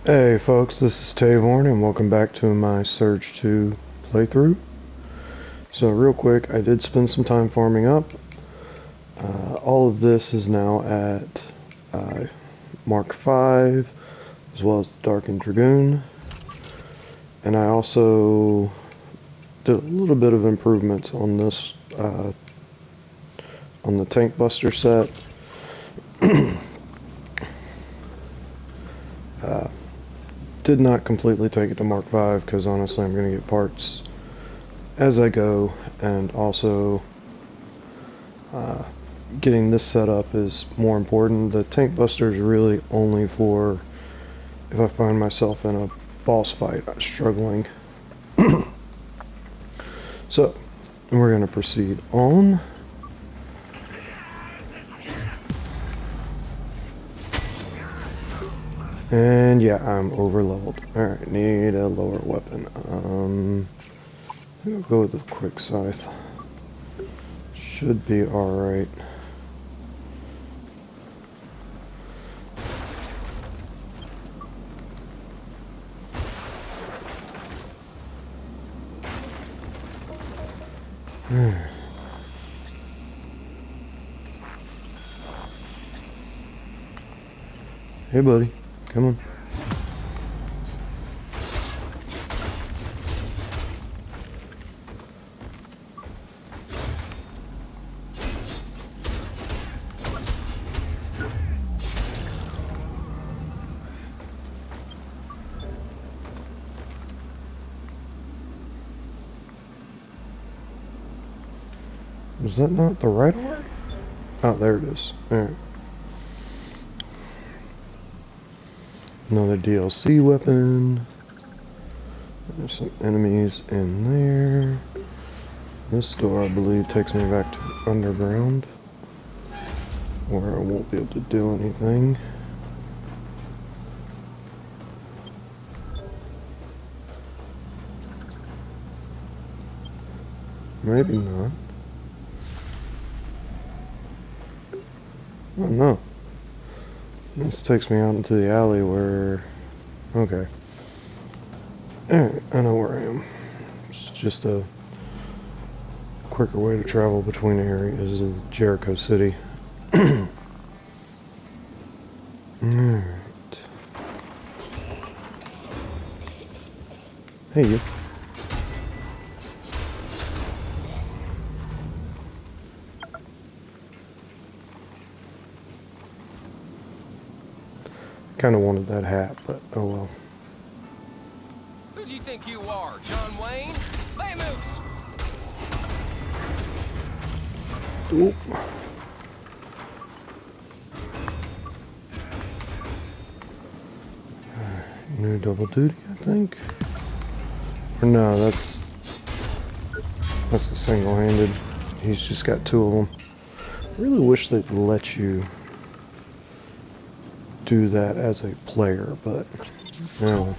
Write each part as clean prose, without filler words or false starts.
Hey folks, this is Tavorn and welcome back to my Surge 2 playthrough. So real quick, I did spend some time farming up. All of this is now at Mark 5, as well as the Darkened Dragoon. And I also did a little bit of improvements on this, on the Tank Buster set. Did not completely take it to Mark 5 because honestly I'm going to get parts as I go, and also getting this set up is more important. The Tank Buster is really only for if I find myself in a boss fight struggling. So we're going to proceed on. And yeah, I'm over leveled. Alright, need a lower weapon. I'll go with the quick scythe. Should be alright. Hey buddy, come on. Is that not the right one? Oh, there it is. Alright. Another DLC weapon. There's some enemies in there. This door, I believe, takes me back to underground, where I won't be able to do anything. Maybe not. Oh no. This takes me out into the alley where... Okay. Alright, I know where I am. It's just a quicker way to travel between areas of Jericho City. Alright. Hey, you. Kind of wanted that hat, but oh well. Who do you think you are, John Wayne? Vamoose! Oop. New double duty, I think. Or no, that's a single-handed. He's just got two of them. I really wish they'd let you do that as a player, but no.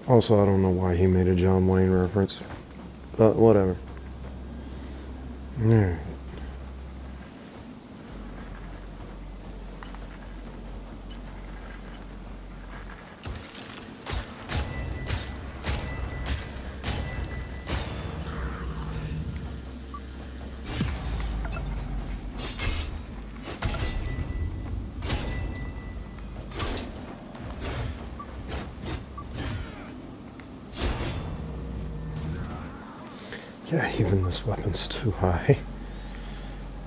Also, I don't know why he made a John Wayne reference, but whatever. Alright. Yeah, even this weapon's too high.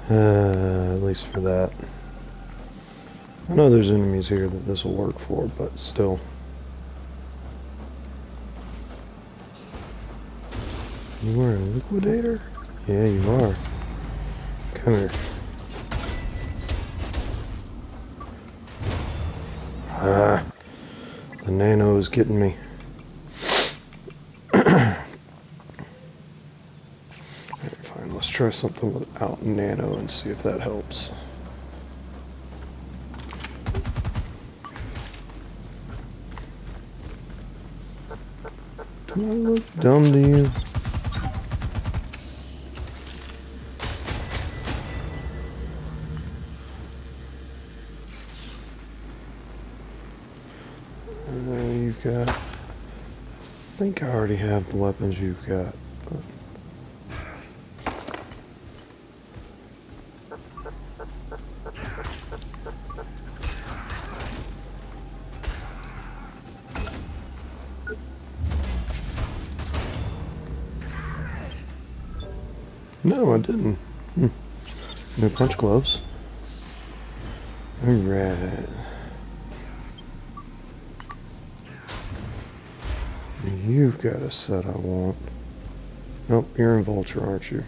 At least for that. I know there's enemies here that this will work for, but still. You are a liquidator? Yeah, you are. Come here. Ah, the nano is getting me. Let's try something without nano and see if that helps. Do I look dumb to you? You've got... I think I already have the weapons you've got. No, I didn't. No punch gloves. Alright. You've got a set I want. Nope, you're in Vulture, aren't you?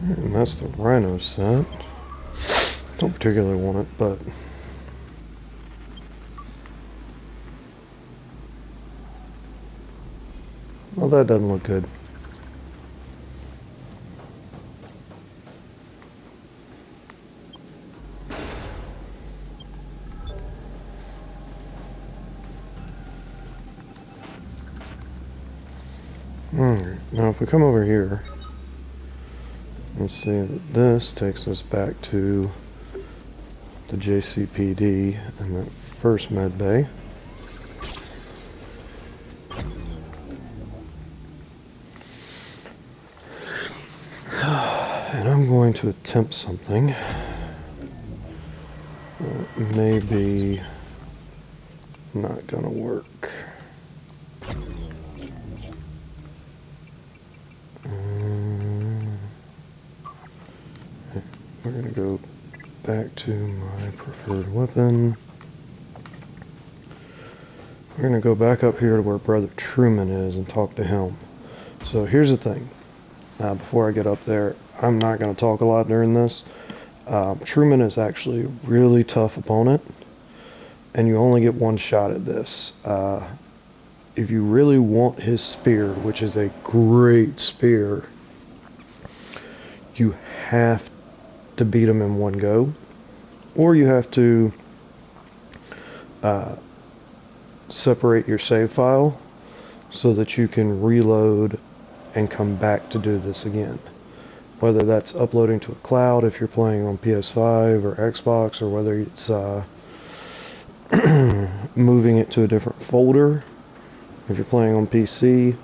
And that's the Rhino set. Don't particularly want it, but... well, that doesn't look good. Alright, now if we come over here, let's see that this takes us back to the JCPD and that first med bay. And I'm going to attempt something that may be not gonna work. We're gonna go back to my preferred weapon. We're gonna go back up here to where Brother Truman is and talk to him. So here's the thing. Before I get up there, I'm not gonna talk a lot during this. Truman is actually a really tough opponent, and you only get one shot at this. If you really want his spear, which is a great spear, you have to beat him in one go, or you have to separate your save file so that you can reload and come back to do this again. Whether that's uploading to a cloud if you're playing on PS5 or Xbox, or whether it's moving it to a different folder if you're playing on PC,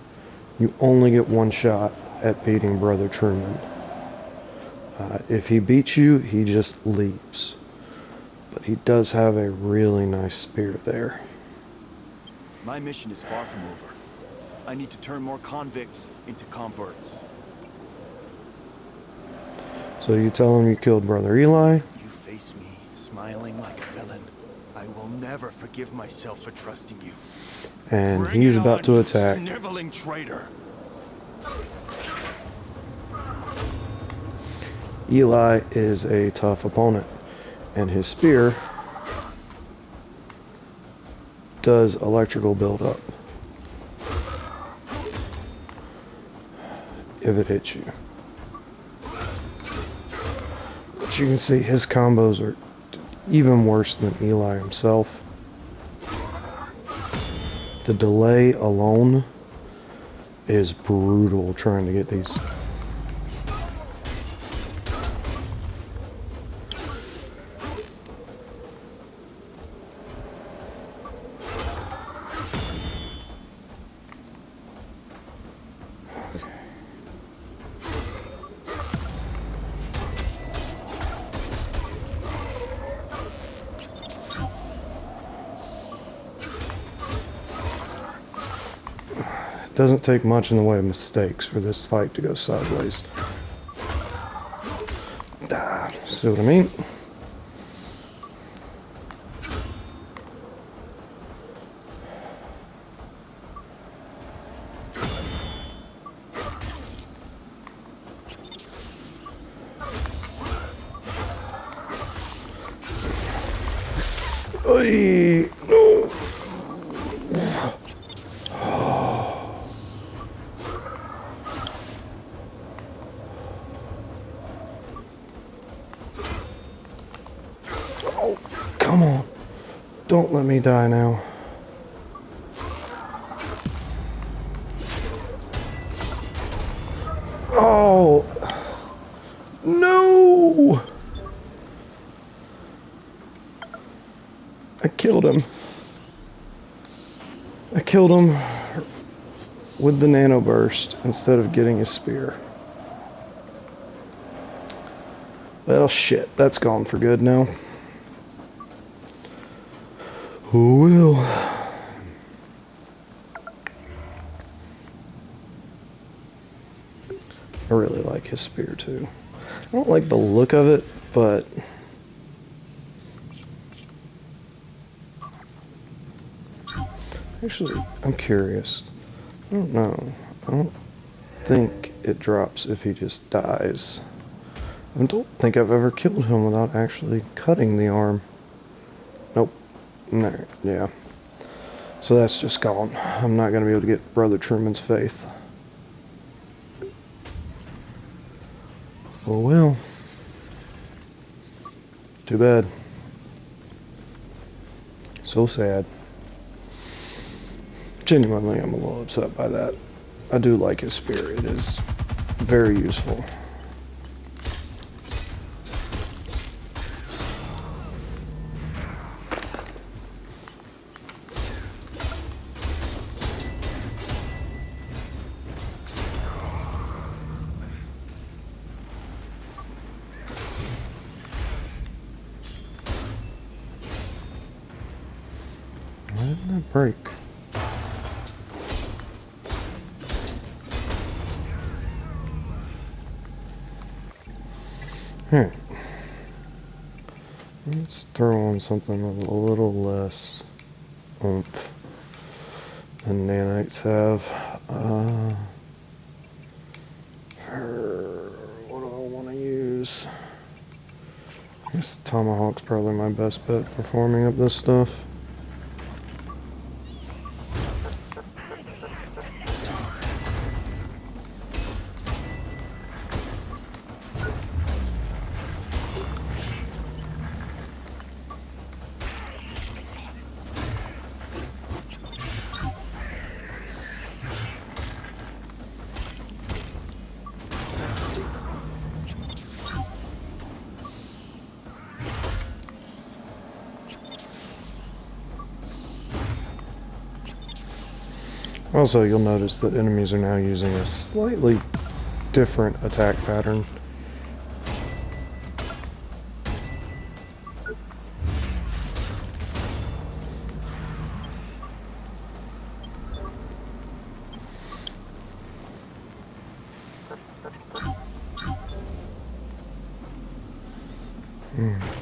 you only get one shot at beating Brother Truman. If he beats you, he just leaves. But he does have a really nice spear there. My mission is far from over. I need to turn more convicts into converts. So you tell him you killed Brother Eli? You face me, smiling like a villain. I will never forgive myself for trusting you. And Bring he's it about on, to you attack. sniveling traitor. Eli is a tough opponent, and his spear does electrical buildup if it hits you. But you can see his combos are even worse than Eli himself. The delay alone is brutal trying to get these. Doesn't take much in the way of mistakes for this fight to go sideways. See what I mean? Oy, no. Oh, come on. Don't let me die now. Oh, no. I killed him. I killed him with the nano burst instead of getting his spear. Well, shit, that's gone for good now. Oh well. I really like his spear too. I don't like the look of it, but actually, I'm curious. I don't know. I don't think it drops if he just dies. I don't think I've ever killed him without actually cutting the arm. Nope. No, yeah. So that's just gone. I'm not going to be able to get Brother Truman's faith. Oh well. Too bad. So sad. Genuinely, I'm a little upset by that. I do like his spear. It is very useful. Why didn't that break? Alright. Let's throw on something with a little less oomph than nanites have. What do I want to use? I guess the Tomahawk's probably my best bet for forming up this stuff. Also, you'll notice that enemies are now using a slightly different attack pattern.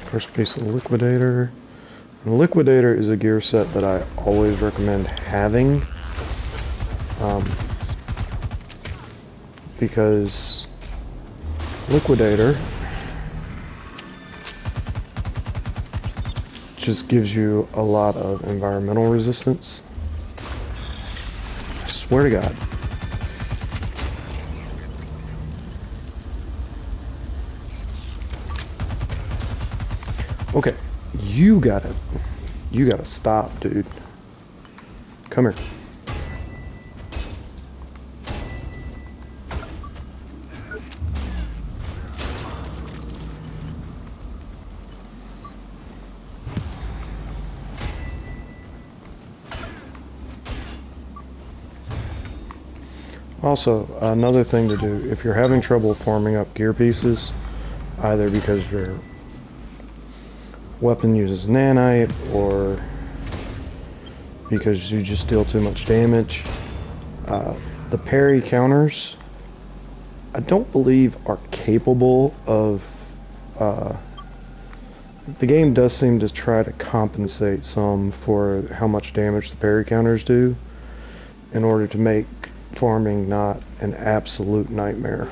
First piece of liquidator. And the liquidator is a gear set that I always recommend having. Because liquidator just gives you a lot of environmental resistance. I swear to God. Okay, you gotta stop, dude. Come here. Also, another thing to do, if you're having trouble forming up gear pieces, either because your weapon uses nanite or because you just deal too much damage, the parry counters, I don't believe are capable of the game does seem to try to compensate some for how much damage the parry counters do in order to make farming not an absolute nightmare.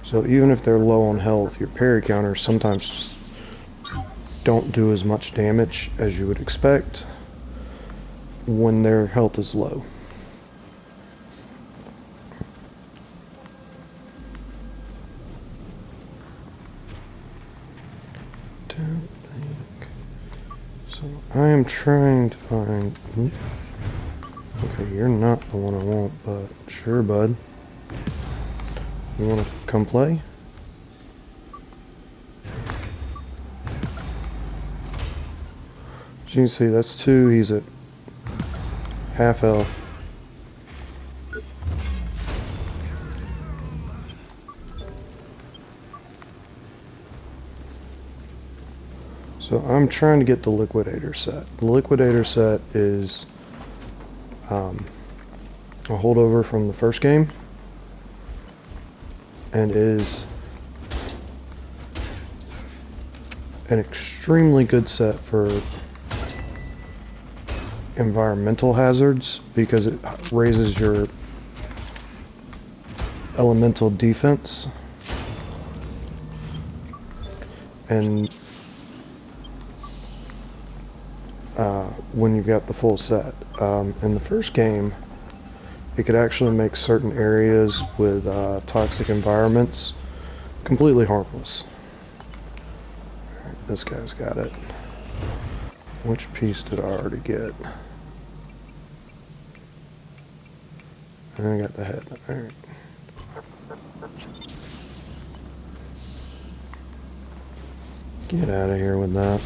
So even if they're low on health, your parry counters sometimes just don't do as much damage as you would expect when their health is low. So I am trying to find... Okay, you're not the one I want, but sure, bud. You want to come play? As you can see, that's 2. He's at half health. So I'm trying to get the liquidator set. The liquidator set is a holdover from the first game and is an extremely good set for environmental hazards because it raises your elemental defense, and when you've got the full set. In the first game, it could actually make certain areas with toxic environments completely harmless. Alright, this guy's got it. Which piece did I already get? I got the head. Alright. Get out of here with that.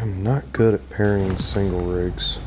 I'm not good at parrying single rigs.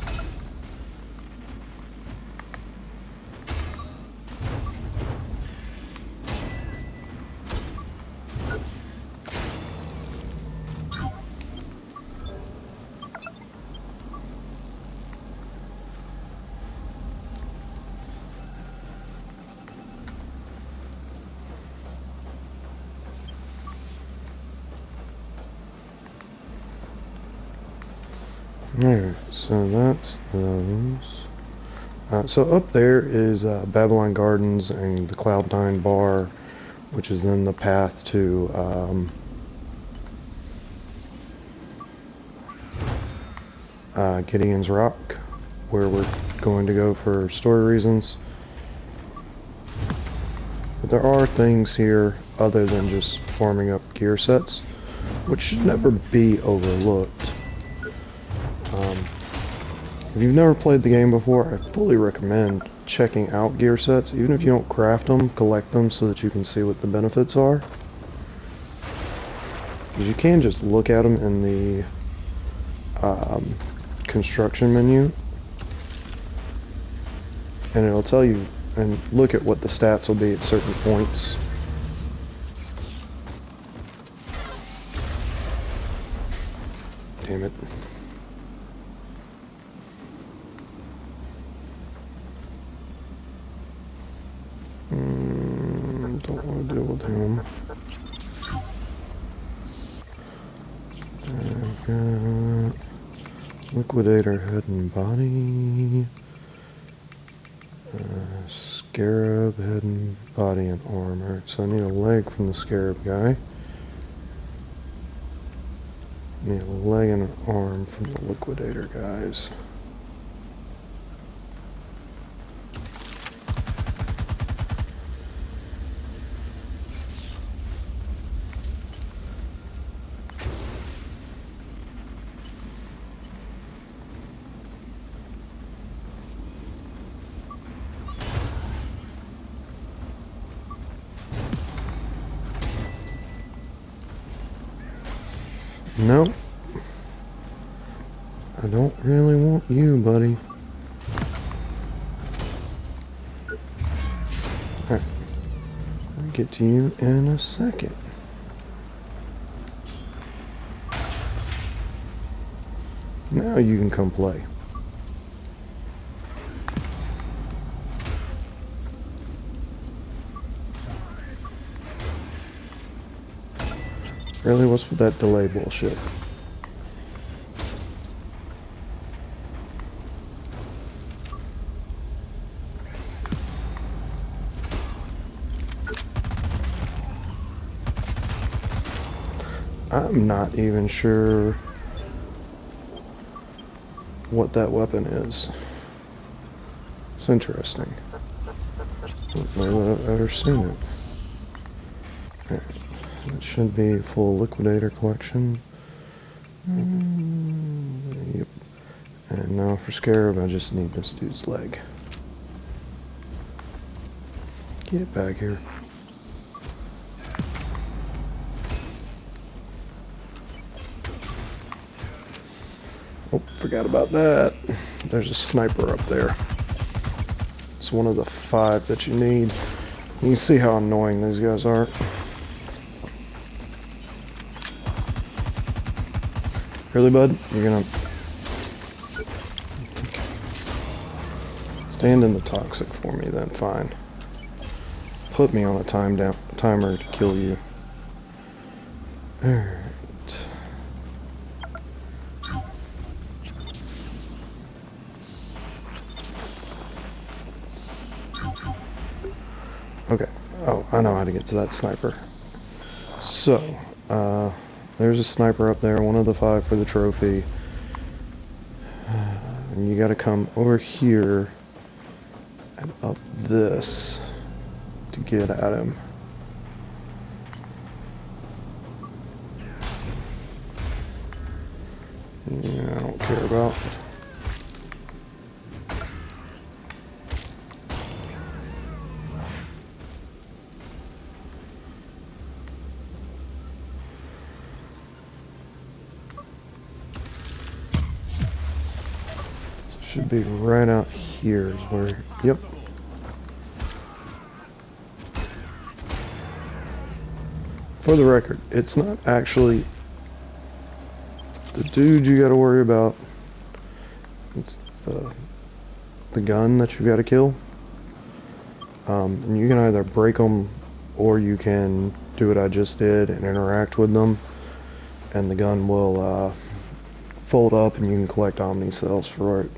Alright, so that's those. So up there is Babylon Gardens and the Cloud9 bar, which is then the path to Gideon's Rock, where we're going to go for story reasons. But there are things here other than just farming up gear sets, which should never be overlooked. If you've never played the game before, I fully recommend checking out gear sets. Even if you don't craft them, collect them so that you can see what the benefits are. Because you can just look at them in the construction menu, and it'll tell you, and look at what the stats will be at certain points. Damn it. Don't want to deal with him. I've got liquidator head and body. Scarab head and body and armor. So I need a leg from the scarab guy. Need a leg and an arm from the liquidator guys. Nope. I don't really want you, buddy. Alright. I'll get to you in a second. Now you can come play. Really, what's with that delay bullshit? I'm not even sure what that weapon is. It's interesting. I don't know that I've ever seen it. It should be full liquidator collection. Yep. And now for Scarab, I just need this dude's leg. Get back here. Oh, forgot about that. There's a sniper up there. It's one of the 5 that you need. You can see how annoying these guys are. Really, bud? You're gonna... Stand in the toxic for me, then fine. Put me on a timer to kill you. Alright. Okay. Oh, I know how to get to that sniper. So, there's a sniper up there, one of the 5 for the trophy. And you gotta come over here and up this to get at him. Yeah, I don't care about. Should be right out here is where, yep. For the record, it's not actually the dude you gotta worry about. It's the gun that you gotta kill. And you can either break them or you can do what I just did and interact with them. And the gun will fold up and you can collect Omni cells for it.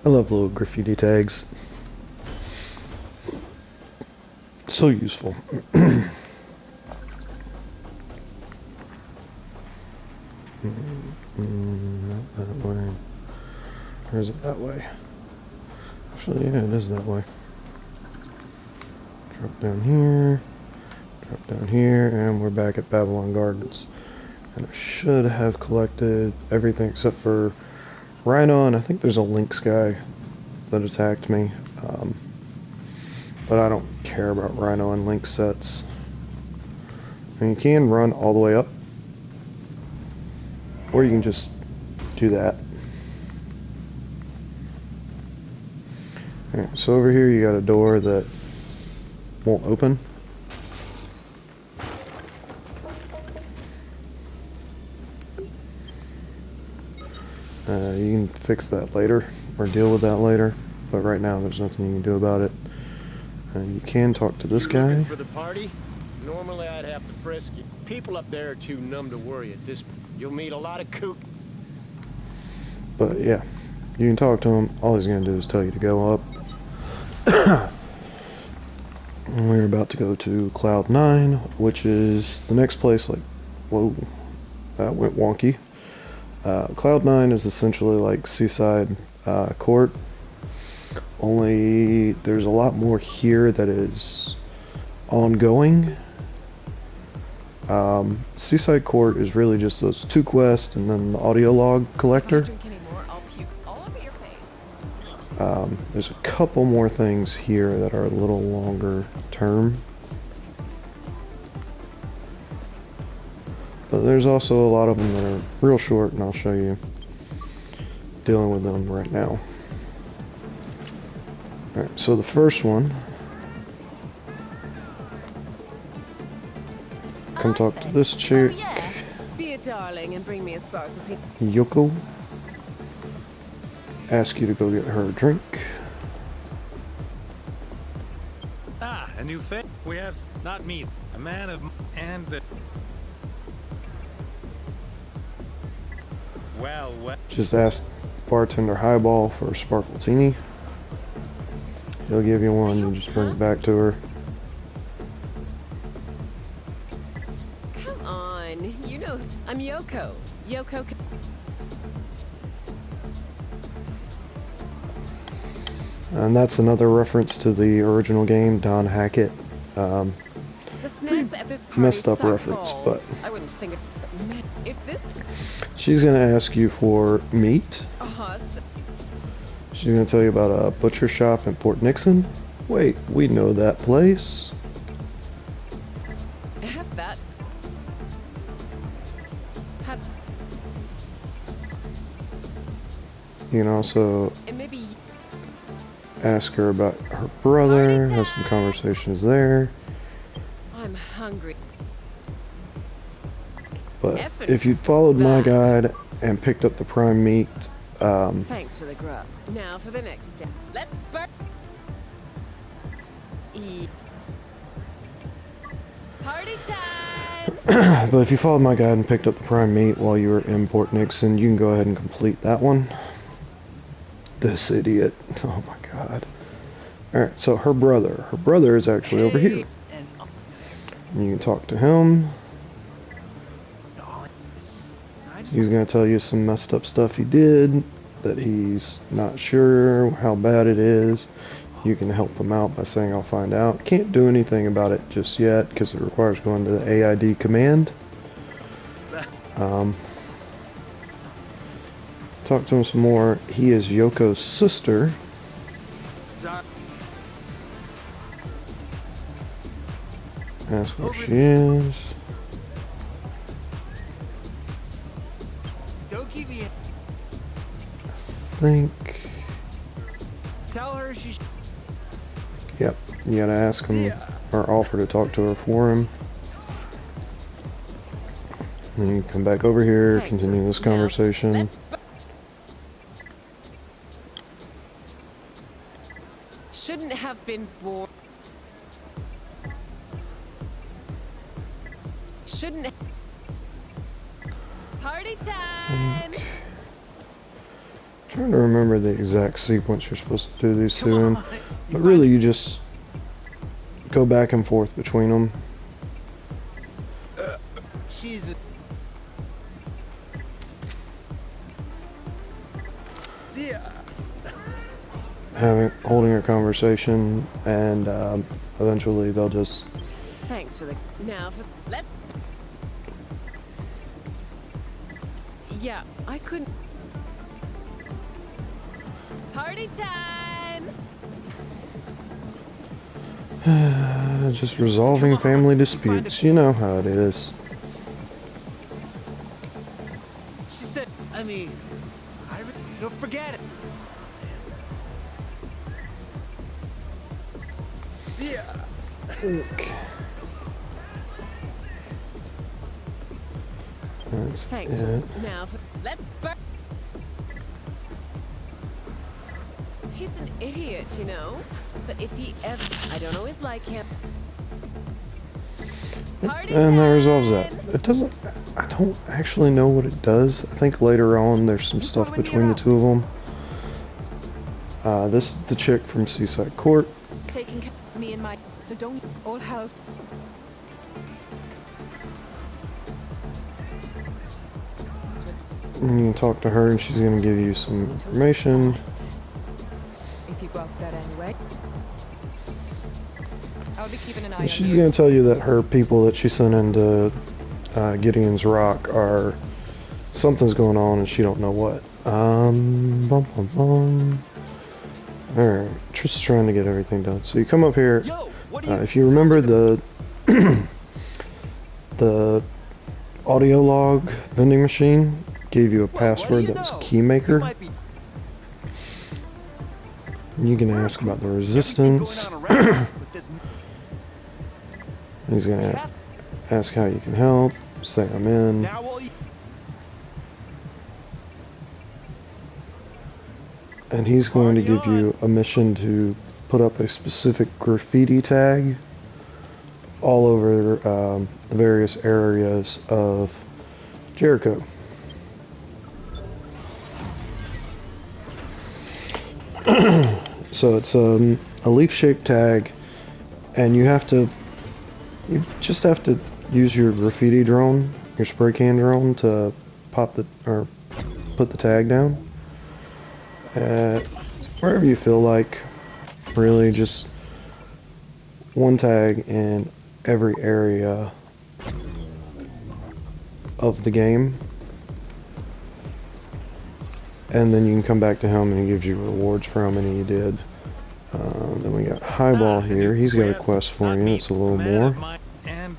I love little graffiti tags. So useful. Not that way. Or is it that way? Actually, yeah, it is that way. Drop down here, and we're back at Babylon Gardens. And I should have collected everything except for Rhino, and I think there's a Lynx guy that attacked me. But I don't care about Rhino and Lynx sets. And you can run all the way up, or you can just do that. Alright, so over here you got a door that won't open. You can fix that later, or deal with that later, but right now there's nothing you can do about it. You can talk to this guy. Looking for the party? Normally I'd have to frisk you. People up there are too numb to worry at this point. You'll meet a lot of kook. But yeah, you can talk to him. All he's gonna do is tell you to go up. And we're about to go to Cloud 9, which is the next place. Like, whoa, that went wonky. Cloud 9 is essentially like Seaside Court, only there's a lot more here that is ongoing. Seaside Court is really just those 2 quests and then the audio log collector. There's a couple more things here that are a little longer term. But there's also a lot of them that are real short, and I'll show you dealing with them right now. Alright, so the first one, come talk to this chick, Oh, yeah. Be a darling and bring me a sparkle tea. Yoko. Ask you to go get her a drink. Ah, a new fit. We have not me, a man of and the. Well, Just ask bartender highball for a sparkletini. He'll give you one, you just bring it back to her. Come on, you know I'm Yoko. Yoko. And that's another reference to the original game, Don Hackett. The snacks at this party Messed up suck reference, balls. but I wouldn't think if this. she's gonna ask you for meat. She's gonna tell you about a butcher shop in Port Nixon. Wait, we know that place. Have that. You can also And maybe ask her about her brother, have some conversations there. I'm hungry. But Effing if you'd followed my that. guide and picked up the prime meat, Thanks for the grub. Now for the next step. Let's burn. Party time! but if you followed my guide and picked up the prime meat while you were in Port Nixon, you can go ahead and complete that one. This idiot. Oh my god. Alright, so her brother. Her brother is actually over here. And you can talk to him. He's going to tell you some messed up stuff he did, that he's not sure how bad it is. You can help him out by saying, I'll find out. Can't do anything about it just yet, because it requires going to the AID command. Talk to him some more. He is Yoko's sister. Ask where she is. don't keep me. Think. Tell her she. Yep. You gotta ask him or offer to talk to her for him. Then you come back over here, Thanks. continue this conversation. Let's shouldn't have been born. Shouldn't. Party time! Trying to remember the exact sequence you're supposed to do these two in. But really you just go back and forth between them. She's. See ya. Holding a conversation, and eventually they'll just. Thanks for the. Now for. Let's. Yeah, I couldn't. Party time! Just resolving family disputes. You know how it is. She said. I mean, don't forget it. See ya. Okay. That's Thanks it. for. Now for. Let's burn. He's an idiot, you know? But if he ever. I don't always like him. Party And that time! resolves that. It doesn't. I don't actually know what it does. I think later on there's some stuff between the two of them. This is the chick from Seaside Court. Taking care of me and my. So don't all house. You can talk to her and she's going to give you some information. If you go out that anyway. I'll be keeping an eye on And she's you. going to tell you that her people that she sent into Gideon's Rock are... Something's going on and she don't know what. Bum bum bum. Alright, just trying to get everything done. So you come up here. Yo, what do you? If you remember the audio log vending machine gave you a Well, what do password you that was know? Keymaker. You might be You can ask about the everything going resistance. on around, but this He's gonna Cap- ask how you can help. Say I'm in. now all you And he's going to give Party you a mission to put up a specific graffiti tag all over the various areas of Jericho. So it's a leaf-shaped tag, and you just have to use your graffiti drone, your spray can drone, to put the tag down. Wherever you feel like, really just one tag in every area of the game, and then you can come back to him and he gives you rewards for how many you did. Then we got Highball here. He's got a quest for you. It's a little more. And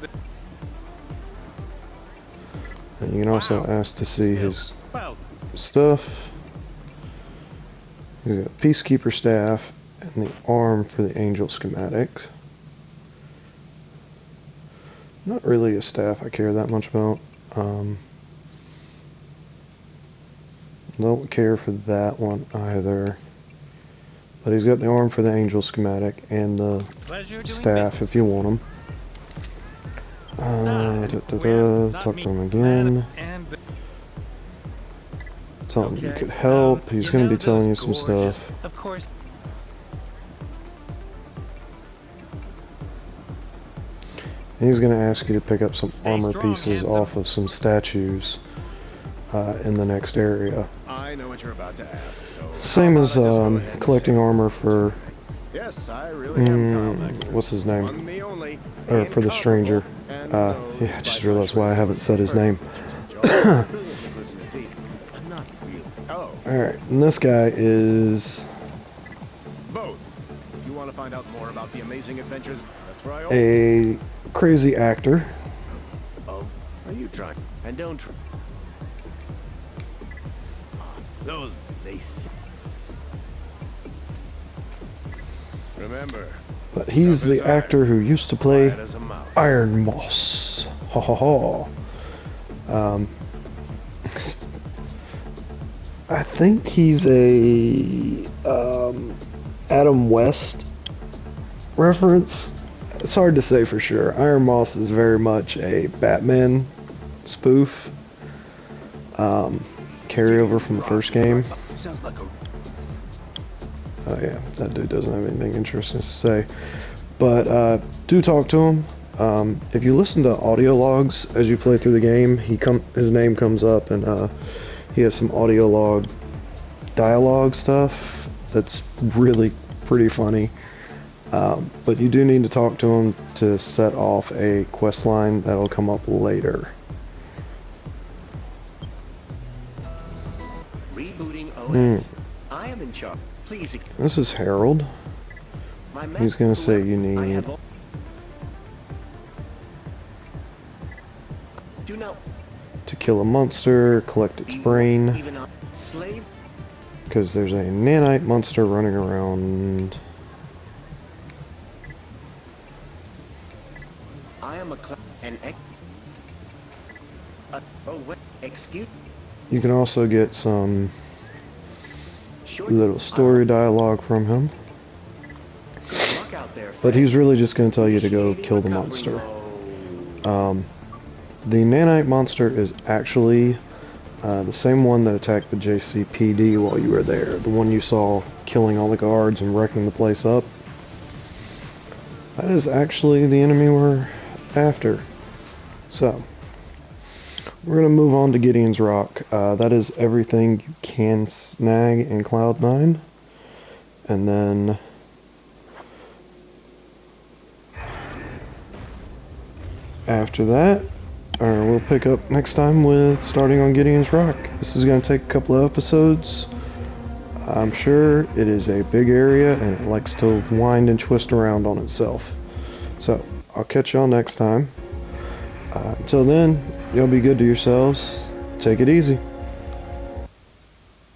you can also ask to see his stuff. He's got Peacekeeper staff and the arm for the Angel schematic. Not really a staff I care that much about. Don't care for that one either. But he's got the arm for the Angel schematic and the staff if you want them. Talk to him again. Tell him you could help. He's going to be telling you some stuff. Of course. And he's going to ask you to pick up some armor pieces off of some statues in the next area. I know what you're about to ask, so... Same as collecting armor for... Yes, I really am Carl Maxwell. What's his name? One and the only, Or for the stranger. and Yeah, knows I just by realized much why I haven't said his name. I'm not real. Oh, Alright, and this guy is both. If you want to find out more about the amazing adventures, that's where I own. a crazy actor. Of? Are you trying? And don't try. Those, they say. Remember, But he's the actor who used to play quiet as a mouse. Iron Moss. Ha ha ha. I think he's a Adam West reference. It's hard to say for sure. Iron Moss is very much a Batman spoof. Carryover from the first game. Sounds like a... Oh yeah, that dude doesn't have anything interesting to say. But do talk to him. If you listen to audio logs as you play through the game, his name comes up, and he has some audio log dialogue stuff that's really pretty funny. But you do need to talk to him to set off a quest line that'll come up later. Rebooting OS. I am in charge. Please. This is Harold. He's gonna say you need Do not to kill a monster, collect its brain, even a slave. because there's a nanite monster running around. I am an oh wait, excuse. You can also get some little story dialogue from him, Luck out there. but he's really just going to tell you to go kill the monster. The nanite monster is actually the same one that attacked the JCPD while you were there. The one you saw killing all the guards and wrecking the place up. That is actually the enemy we're after. So, we're going to move on to Gideon's Rock. That is everything you can snag in Cloud9. And then after that, we'll pick up next time with starting on Gideon's Rock. This is going to take a couple of episodes. I'm sure it is a big area and it likes to wind and twist around on itself. So, I'll catch y'all next time. Until then, Y'all be good to yourselves. Take it easy.